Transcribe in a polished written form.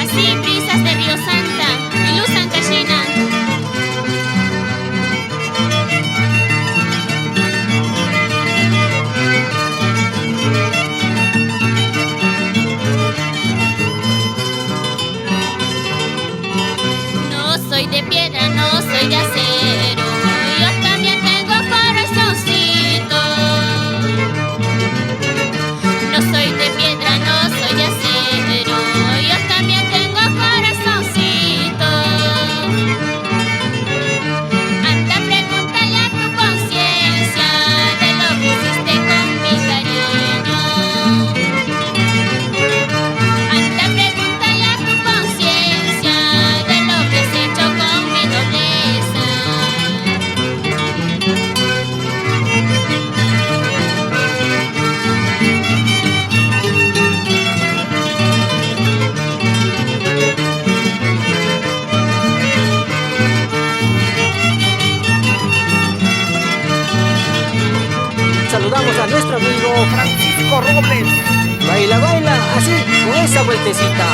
Así, brisas de Río Santa y luz ancallena. No soy de piedra, no soy de acero, yo también tengo corazoncito. No soy de piedra, no soy de acero, yo también tengo corazoncito. Anda, pregúntale a tu conciencia de lo que hiciste con mi cariño. Anda, pregúntale a tu conciencia de lo que has hecho con mi nobleza. Saludamos a nuestro amigo Francisco Robles. Baila, baila, así, con esa vueltecita.